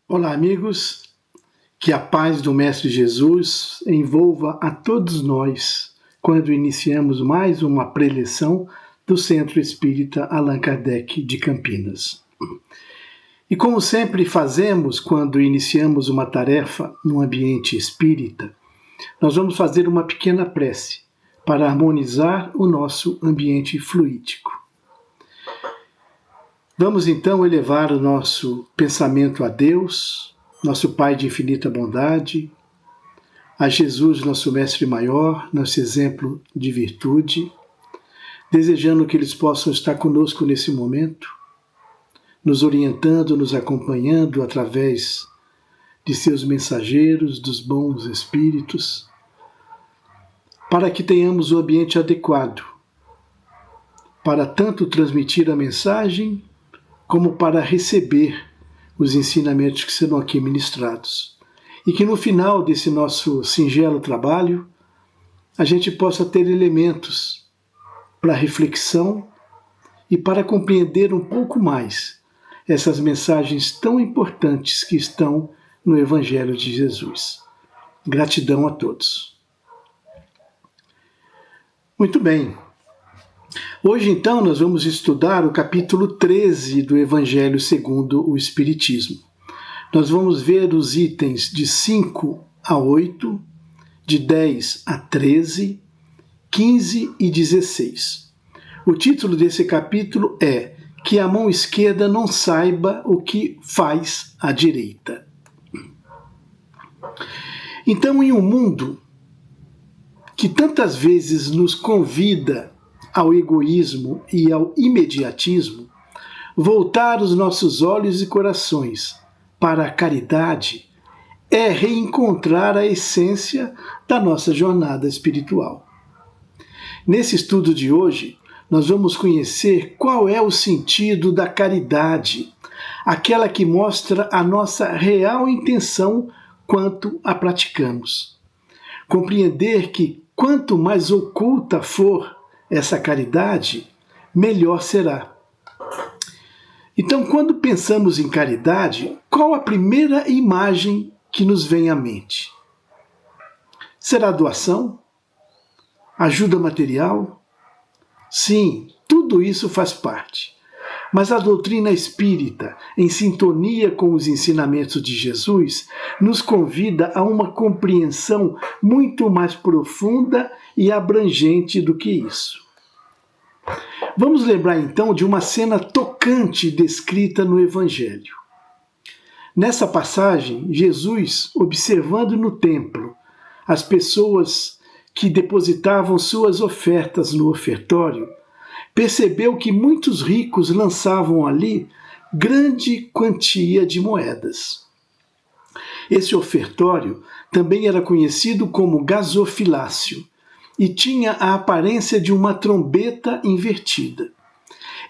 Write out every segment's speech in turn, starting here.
Olá, amigos. Que a paz do Mestre Jesus envolva a todos nós quando iniciamos mais uma preleção do Centro Espírita Allan Kardec de Campinas. E como sempre fazemos quando iniciamos uma tarefa no ambiente espírita, nós vamos fazer uma pequena prece para harmonizar o nosso ambiente fluídico. Vamos então elevar o nosso pensamento a Deus, nosso Pai de infinita bondade, a Jesus, nosso Mestre maior, nosso exemplo de virtude, desejando que eles possam estar conosco nesse momento, nos orientando, nos acompanhando através de seus mensageiros, dos bons espíritos, para que tenhamos o ambiente adequado para tanto transmitir a mensagem como para receber os ensinamentos que serão aqui ministrados. E que no final desse nosso singelo trabalho, a gente possa ter elementos para reflexão e para compreender um pouco mais essas mensagens tão importantes que estão no Evangelho de Jesus. Gratidão a todos. Muito bem. Hoje, então, nós vamos estudar o capítulo 13 do Evangelho segundo o Espiritismo. Nós vamos ver os itens de 5 a 8, de 10 a 13, 15 e 16. O título desse capítulo é Que a mão esquerda não saiba o que faz a direita. Então, em um mundo que tantas vezes nos convida ao egoísmo e ao imediatismo, voltar os nossos olhos e corações para a caridade é reencontrar a essência da nossa jornada espiritual. Nesse estudo de hoje, nós vamos conhecer qual é o sentido da caridade, aquela que mostra a nossa real intenção quanto a praticamos. Compreender que quanto mais oculta for essa caridade, melhor será. Então, quando pensamos em caridade, qual a primeira imagem que nos vem à mente? Será doação? Ajuda material? Sim, tudo isso faz parte. Mas a doutrina espírita, em sintonia com os ensinamentos de Jesus, nos convida a uma compreensão muito mais profunda e abrangente do que isso. Vamos lembrar então de uma cena tocante descrita no Evangelho. Nessa passagem, Jesus, observando no templo as pessoas que depositavam suas ofertas no ofertório, percebeu que muitos ricos lançavam ali grande quantia de moedas. Esse ofertório também era conhecido como gasofilácio e tinha a aparência de uma trombeta invertida.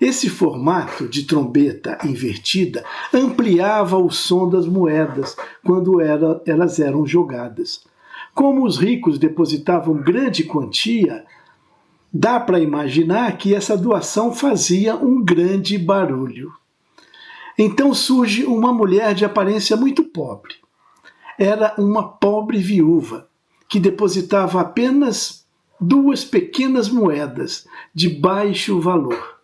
Esse formato de trombeta invertida ampliava o som das moedas quando elas eram jogadas. Como os ricos depositavam grande quantia, dá para imaginar que essa doação fazia um grande barulho. Então surge uma mulher de aparência muito pobre. Era uma pobre viúva que depositava apenas 2 pequenas moedas de baixo valor.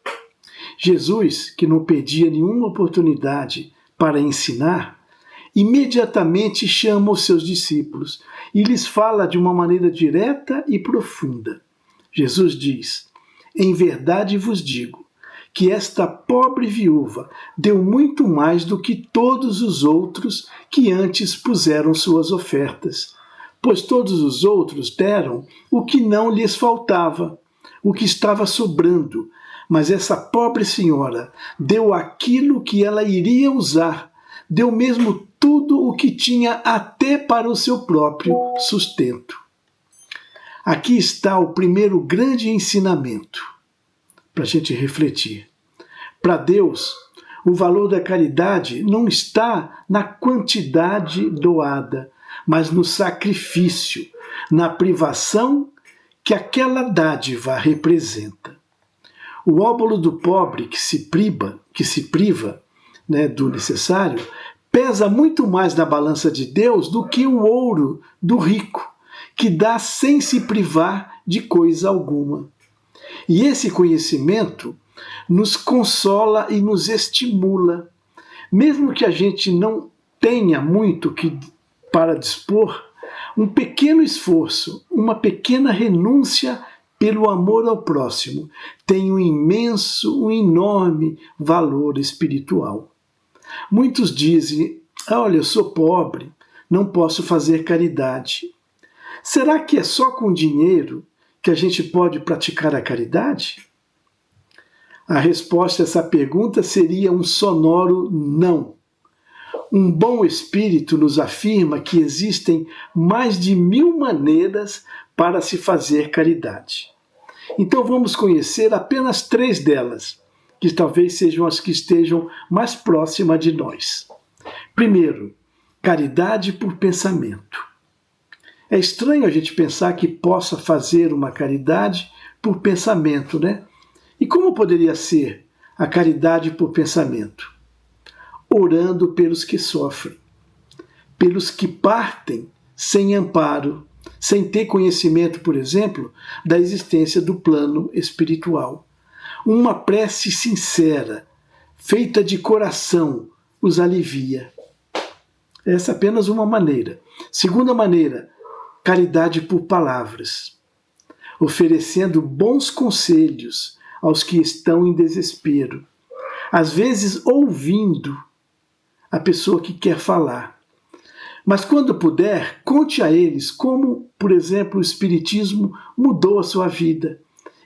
Jesus, que não perdia nenhuma oportunidade para ensinar, imediatamente chama os seus discípulos e lhes fala de uma maneira direta e profunda. Jesus diz: em verdade vos digo que esta pobre viúva deu muito mais do que todos os outros que antes puseram suas ofertas, pois todos os outros deram o que não lhes faltava, o que estava sobrando, mas essa pobre senhora deu aquilo que ela iria usar, deu mesmo tudo o que tinha até para o seu próprio sustento. Aqui está o primeiro grande ensinamento para a gente refletir. Para Deus, o valor da caridade não está na quantidade doada, mas no sacrifício, na privação que aquela dádiva representa. O óbolo do pobre que se priva do necessário pesa muito mais na balança de Deus do que o ouro do rico, que dá sem se privar de coisa alguma. E esse conhecimento nos consola e nos estimula. Mesmo que a gente não tenha muito para dispor, um pequeno esforço, uma pequena renúncia pelo amor ao próximo tem um imenso, um enorme valor espiritual. Muitos dizem: olha, eu sou pobre, não posso fazer caridade. Será que é só com dinheiro que a gente pode praticar a caridade? A resposta a essa pergunta seria um sonoro não. Um bom espírito nos afirma que existem mais de 1000 maneiras para se fazer caridade. Então vamos conhecer apenas 3 delas, que talvez sejam as que estejam mais próximas de nós. Primeiro, caridade por pensamento. É estranho a gente pensar que possa fazer uma caridade por pensamento, né? E como poderia ser a caridade por pensamento? Orando pelos que sofrem, pelos que partem sem amparo, sem ter conhecimento, por exemplo, da existência do plano espiritual. Uma prece sincera, feita de coração, os alivia. Essa é apenas uma maneira. Segunda maneira, caridade por palavras, oferecendo bons conselhos aos que estão em desespero, às vezes ouvindo a pessoa que quer falar. Mas quando puder, conte a eles como, por exemplo, o Espiritismo mudou a sua vida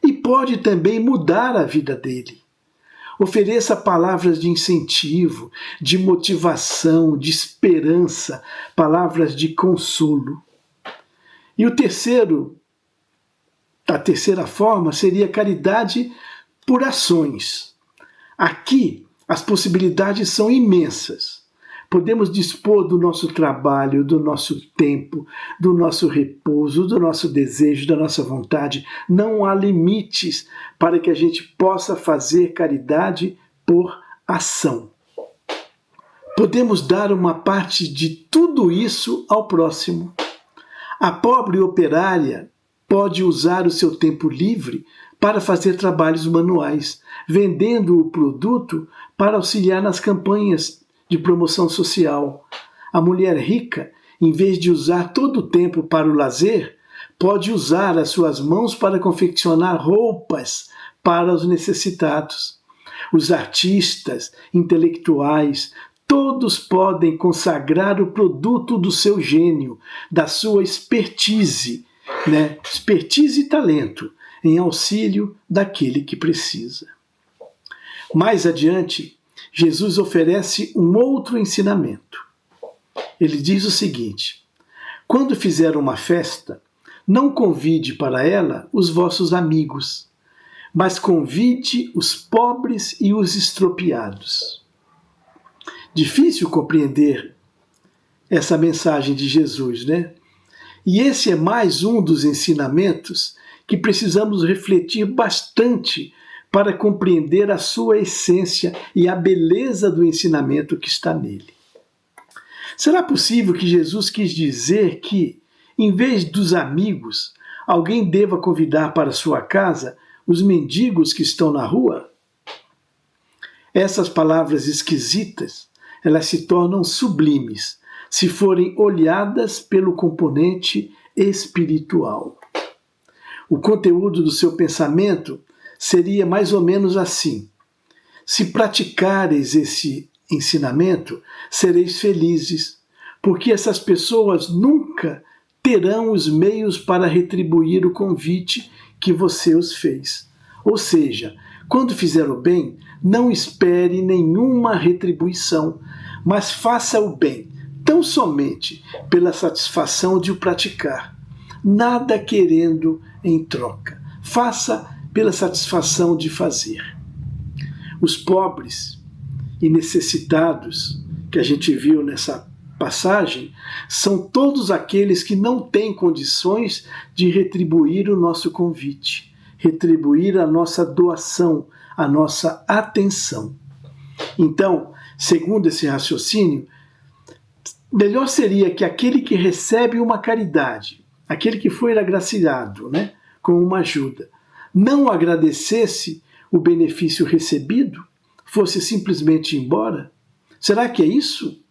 e pode também mudar a vida dele. Ofereça palavras de incentivo, de motivação, de esperança, palavras de consolo. E a terceira forma seria caridade por ações. Aqui as possibilidades são imensas. Podemos dispor do nosso trabalho, do nosso tempo, do nosso repouso, do nosso desejo, da nossa vontade. Não há limites para que a gente possa fazer caridade por ação. Podemos dar uma parte de tudo isso ao próximo. A pobre operária pode usar o seu tempo livre para fazer trabalhos manuais, vendendo o produto para auxiliar nas campanhas de promoção social. A mulher rica, em vez de usar todo o tempo para o lazer, pode usar as suas mãos para confeccionar roupas para os necessitados. Os artistas, intelectuais, todos podem consagrar o produto do seu gênio, da sua expertise, expertise e talento, em auxílio daquele que precisa. Mais adiante, Jesus oferece um outro ensinamento. Ele diz o seguinte: quando fizer uma festa, não convide para ela os vossos amigos, mas convide os pobres e os estropiados. Difícil compreender essa mensagem de Jesus, né? E esse é mais um dos ensinamentos que precisamos refletir bastante para compreender a sua essência e a beleza do ensinamento que está nele. Será possível que Jesus quis dizer que, em vez dos amigos, alguém deva convidar para sua casa os mendigos que estão na rua? Essas palavras esquisitas, elas se tornam sublimes se forem olhadas pelo componente espiritual. O conteúdo do seu pensamento seria mais ou menos assim: se praticareis esse ensinamento, sereis felizes, porque essas pessoas nunca terão os meios para retribuir o convite que você os fez. Ou seja, quando fizer o bem, não espere nenhuma retribuição, mas faça o bem tão somente pela satisfação de o praticar, nada querendo em troca. Faça pela satisfação de fazer. Os pobres e necessitados, que a gente viu nessa passagem, são todos aqueles que não têm condições de retribuir o nosso convite, retribuir a nossa doação, a nossa atenção. Então, segundo esse raciocínio, Melhor seria que aquele que recebe uma caridade, aquele que foi agraciado, com uma ajuda, não agradecesse o benefício recebido, fosse simplesmente embora? Será que é isso?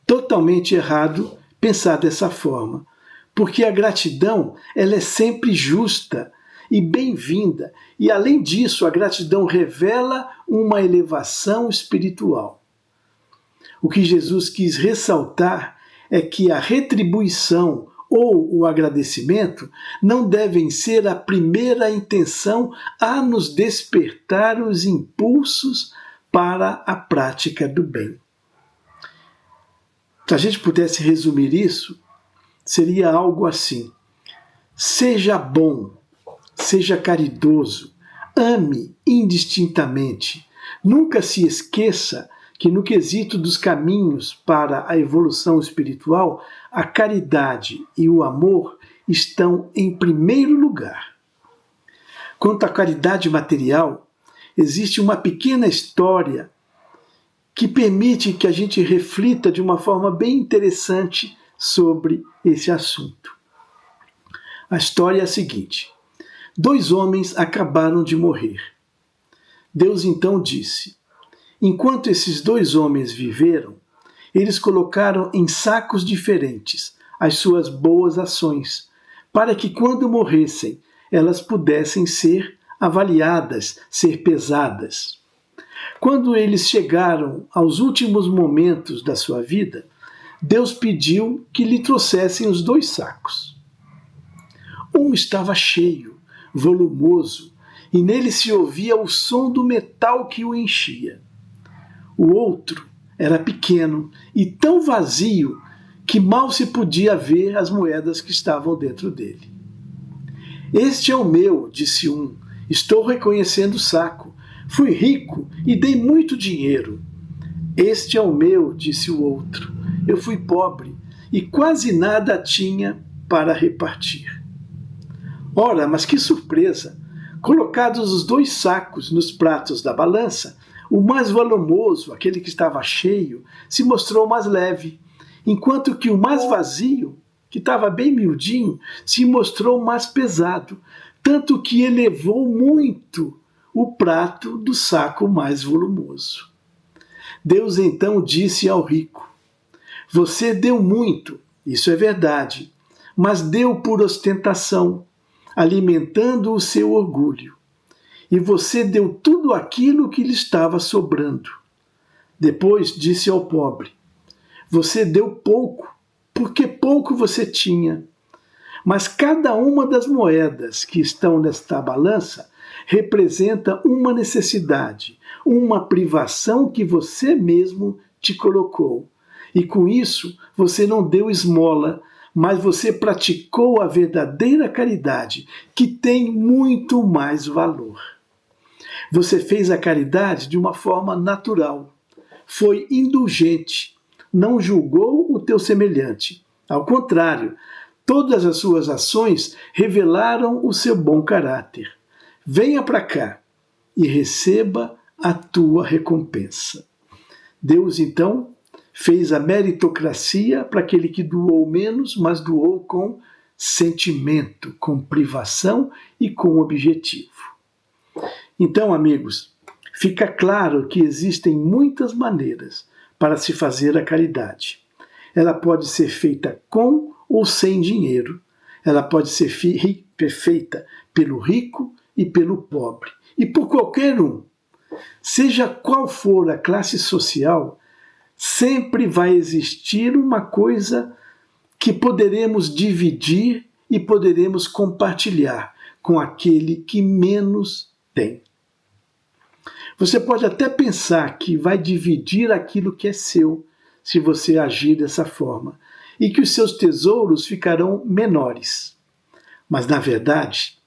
Totalmente errado pensar dessa forma, porque a gratidão ela é sempre justa e bem-vinda, e além disso a gratidão revela uma elevação espiritual. O que Jesus quis ressaltar é que a retribuição ou o agradecimento não devem ser a primeira intenção a nos despertar os impulsos para a prática do bem. Se a gente pudesse resumir isso, seria algo assim: seja bom, seja caridoso, ame indistintamente, nunca se esqueça que no quesito dos caminhos para a evolução espiritual, a caridade e o amor estão em primeiro lugar. Quanto à caridade material, existe uma pequena história que permite que a gente reflita de uma forma bem interessante sobre esse assunto. A história é a seguinte: 2 homens acabaram de morrer. Deus então disse: enquanto esses 2 homens viveram, eles colocaram em sacos diferentes as suas boas ações, para que quando morressem, elas pudessem ser avaliadas, ser pesadas. Quando eles chegaram aos últimos momentos da sua vida, Deus pediu que lhe trouxessem os 2 sacos. Um estava cheio, volumoso, e nele se ouvia o som do metal que o enchia. O outro era pequeno e tão vazio que mal se podia ver as moedas que estavam dentro dele. Este é o meu, disse um, estou reconhecendo o saco. Fui rico e dei muito dinheiro. Este é o meu, disse o outro. Eu fui pobre e quase nada tinha para repartir. Ora, mas que surpresa! Colocados os 2 sacos nos pratos da balança, o mais volumoso, aquele que estava cheio, se mostrou mais leve, enquanto que o mais vazio, que estava bem miudinho, se mostrou mais pesado, tanto que elevou muito o prato do saco mais volumoso. Deus então disse ao rico: você deu muito, isso é verdade, mas deu por ostentação, alimentando o seu orgulho. E você deu tudo aquilo que lhe estava sobrando. Depois disse ao pobre: você deu pouco, porque pouco você tinha. Mas cada uma das moedas que estão nesta balança representa uma necessidade, uma privação que você mesmo te colocou. E com isso, você não deu esmola, mas você praticou a verdadeira caridade, que tem muito mais valor. Você fez a caridade de uma forma natural. Foi indulgente. Não julgou o teu semelhante. Ao contrário, todas as suas ações revelaram o seu bom caráter. Venha para cá e receba a tua recompensa. Deus, então, fez a meritocracia para aquele que doou menos, mas doou com sentimento, com privação e com objetivo. Então, amigos, fica claro que existem muitas maneiras para se fazer a caridade. Ela pode ser feita com ou sem dinheiro. Ela pode ser feita pelo rico e pelo pobre. E por qualquer um. Seja qual for a classe social, sempre vai existir uma coisa que poderemos dividir e poderemos compartilhar com aquele que menos tem. Você pode até pensar que vai dividir aquilo que é seu, se você agir dessa forma, e que os seus tesouros ficarão menores. Mas, na verdade,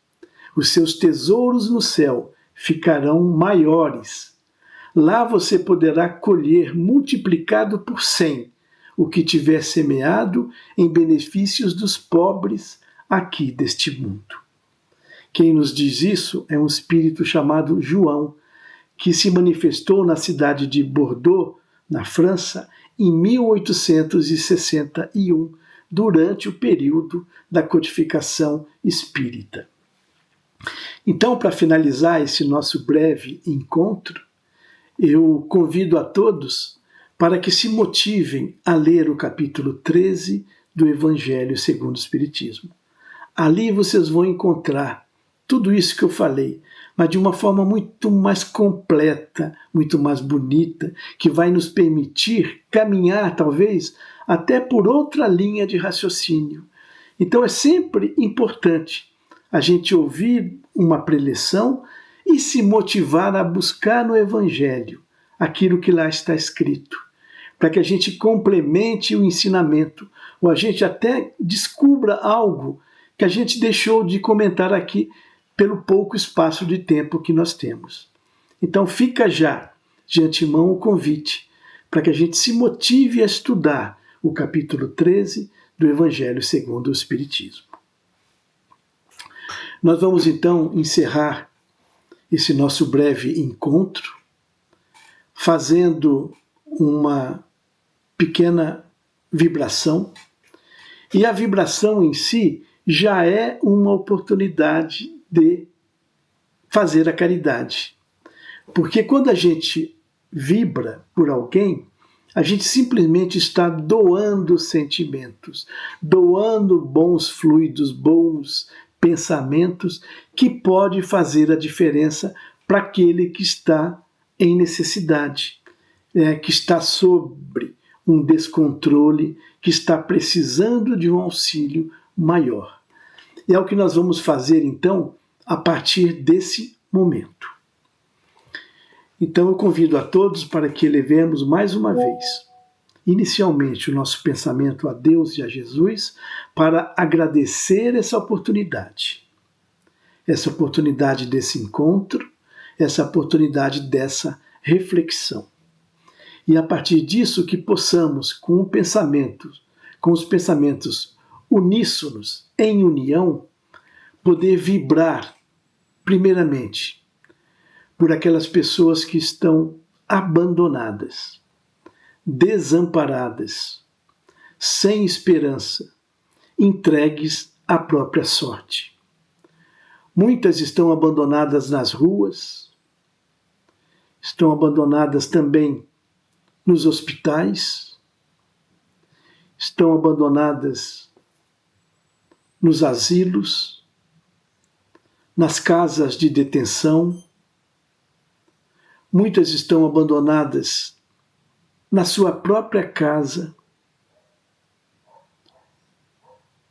os seus tesouros no céu ficarão maiores. Lá você poderá colher multiplicado por 100 o que tiver semeado em benefícios dos pobres aqui deste mundo. Quem nos diz isso é um espírito chamado João, que se manifestou na cidade de Bordeaux na França, em 1861, durante o período da codificação espírita. Então, para finalizar esse nosso breve encontro, eu convido a todos para que se motivem a ler o capítulo 13 do Evangelho segundo o Espiritismo. Ali vocês vão encontrar tudo isso que eu falei, mas de uma forma muito mais completa, muito mais bonita, que vai nos permitir caminhar, talvez, até por outra linha de raciocínio. Então é sempre importante a gente ouvir uma preleção e se motivar a buscar no Evangelho aquilo que lá está escrito, para que a gente complemente o ensinamento, ou a gente até descubra algo que a gente deixou de comentar aqui pelo pouco espaço de tempo que nós temos. Então fica já, de antemão, o convite para que a gente se motive a estudar o capítulo 13 do Evangelho segundo o Espiritismo. Nós vamos então encerrar esse nosso breve encontro fazendo uma pequena vibração, e a vibração em si já é uma oportunidade de fazer a caridade. Porque quando a gente vibra por alguém, a gente simplesmente está doando sentimentos, doando bons fluidos, bons pensamentos, que pode fazer a diferença para aquele que está em necessidade, que está sobre um descontrole, que está precisando de um auxílio maior. E é o que nós vamos fazer, então, a partir desse momento. Então eu convido a todos para que elevemos mais uma vez, inicialmente, o nosso pensamento a Deus e a Jesus, para agradecer essa oportunidade desse encontro, essa oportunidade dessa reflexão. E a partir disso que possamos, com os pensamentos uníssonos, em união, poder vibrar, primeiramente, por aquelas pessoas que estão abandonadas, desamparadas, sem esperança, entregues à própria sorte. Muitas estão abandonadas nas ruas, estão abandonadas também nos hospitais, estão abandonadas nos asilos, nas casas de detenção. Muitas estão abandonadas na sua própria casa.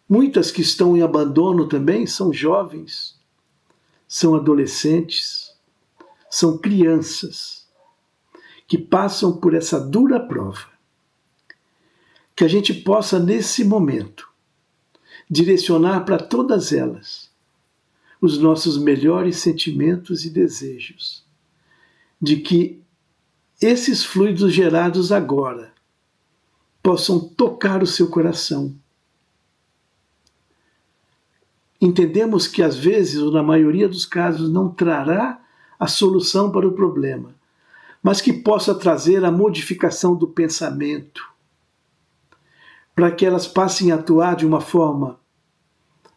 Muitas que estão em abandono também são jovens, são adolescentes, são crianças que passam por essa dura prova. Que a gente possa, nesse momento, direcionar para todas elas os nossos melhores sentimentos e desejos, de que esses fluidos gerados agora possam tocar o seu coração. Entendemos que às vezes, ou na maioria dos casos, não trará a solução para o problema, mas que possa trazer a modificação do pensamento, para que elas passem a atuar de uma forma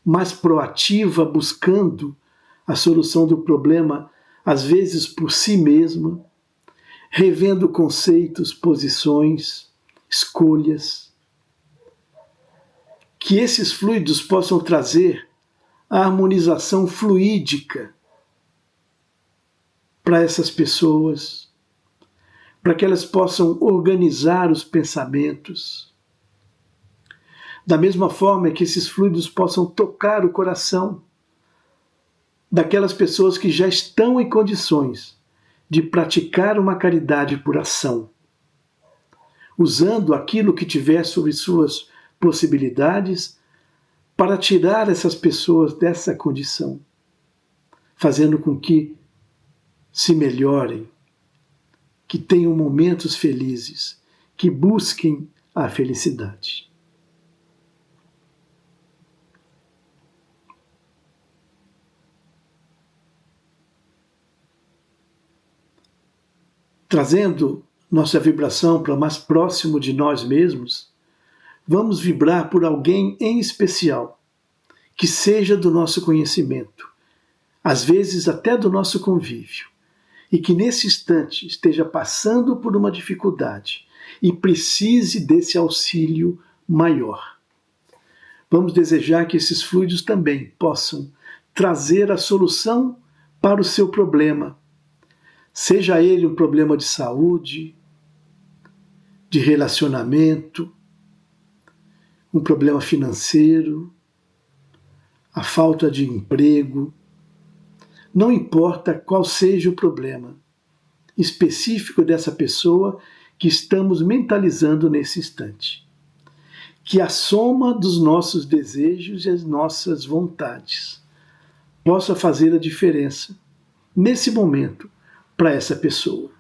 mais proativa, buscando a solução do problema, às vezes por si mesma, revendo conceitos, posições, escolhas. Que esses fluidos possam trazer a harmonização fluídica para essas pessoas, para que elas possam organizar os pensamentos. Da mesma forma que esses fluidos possam tocar o coração daquelas pessoas que já estão em condições de praticar uma caridade por ação, usando aquilo que tiver sobre suas possibilidades para tirar essas pessoas dessa condição, fazendo com que se melhorem, que tenham momentos felizes, que busquem a felicidade. Trazendo nossa vibração para mais próximo de nós mesmos, vamos vibrar por alguém em especial, que seja do nosso conhecimento, às vezes até do nosso convívio, e que nesse instante esteja passando por uma dificuldade e precise desse auxílio maior. Vamos desejar que esses fluidos também possam trazer a solução para o seu problema, seja ele um problema de saúde, de relacionamento, um problema financeiro, a falta de emprego. Não importa qual seja o problema específico dessa pessoa que estamos mentalizando nesse instante. Que a soma dos nossos desejos e as nossas vontades possa fazer a diferença nesse momento para essa pessoa.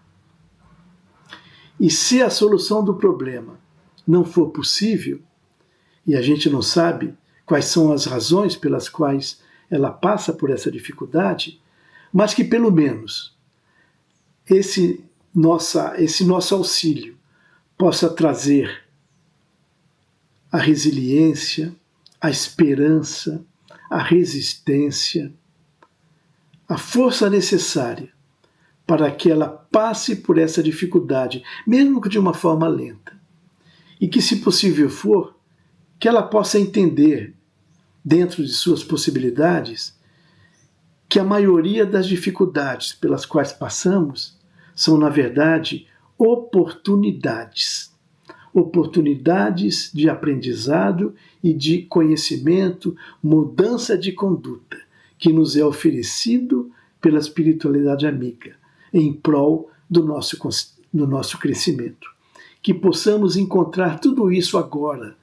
E se a solução do problema não for possível, e a gente não sabe quais são as razões pelas quais ela passa por essa dificuldade, mas que pelo menos esse nosso auxílio possa trazer a resiliência, a esperança, a resistência, a força necessária para que ela passe por essa dificuldade, mesmo que de uma forma lenta. E que, se possível for, que ela possa entender, dentro de suas possibilidades, que a maioria das dificuldades pelas quais passamos são, na verdade, oportunidades. Oportunidades de aprendizado e de conhecimento, mudança de conduta, que nos é oferecido pela espiritualidade amiga, em prol do nosso crescimento. Que possamos encontrar tudo isso agora,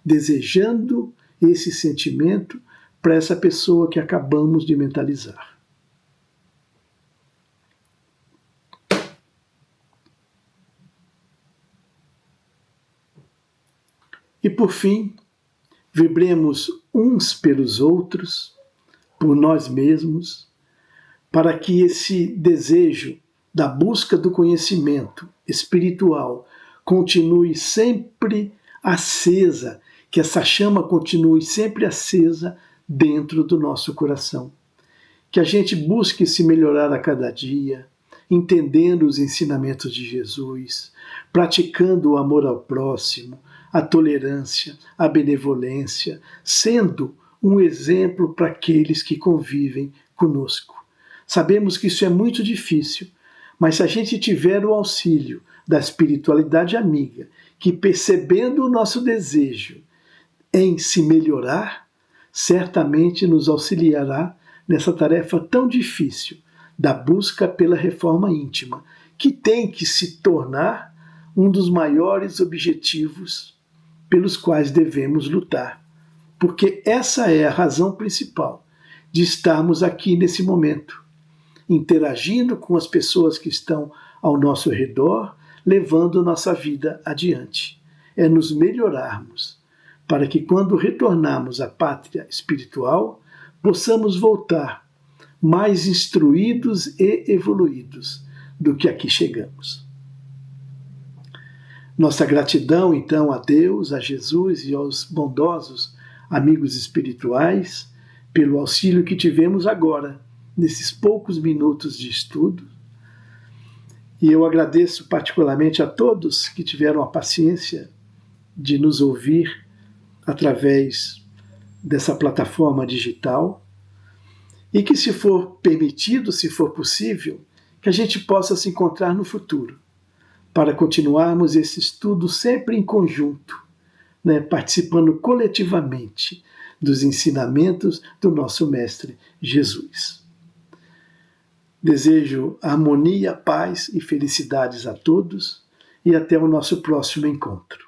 desejando esse sentimento para essa pessoa que acabamos de mentalizar. E por fim, vibremos uns pelos outros, por nós mesmos, para que esse desejo da busca do conhecimento espiritual continue sempre acesa, que essa chama continue sempre acesa dentro do nosso coração. Que a gente busque se melhorar a cada dia, entendendo os ensinamentos de Jesus, praticando o amor ao próximo, a tolerância, a benevolência, sendo um exemplo para aqueles que convivem conosco. Sabemos que isso é muito difícil, mas se a gente tiver o auxílio da espiritualidade amiga, que percebendo o nosso desejo em se melhorar, certamente nos auxiliará nessa tarefa tão difícil da busca pela reforma íntima, que tem que se tornar um dos maiores objetivos pelos quais devemos lutar, porque essa é a razão principal de estarmos aqui nesse momento, interagindo com as pessoas que estão ao nosso redor, levando nossa vida adiante. É nos melhorarmos, para que quando retornarmos à pátria espiritual, possamos voltar mais instruídos e evoluídos do que aqui chegamos. Nossa gratidão, então, a Deus, a Jesus e aos bondosos amigos espirituais pelo auxílio que tivemos agora, nesses poucos minutos de estudo. E eu agradeço particularmente a todos que tiveram a paciência de nos ouvir através dessa plataforma digital e que, se for permitido, se for possível, que a gente possa se encontrar no futuro, para continuarmos esse estudo sempre em conjunto, participando coletivamente dos ensinamentos do nosso Mestre Jesus. Desejo harmonia, paz e felicidades a todos e até o nosso próximo encontro.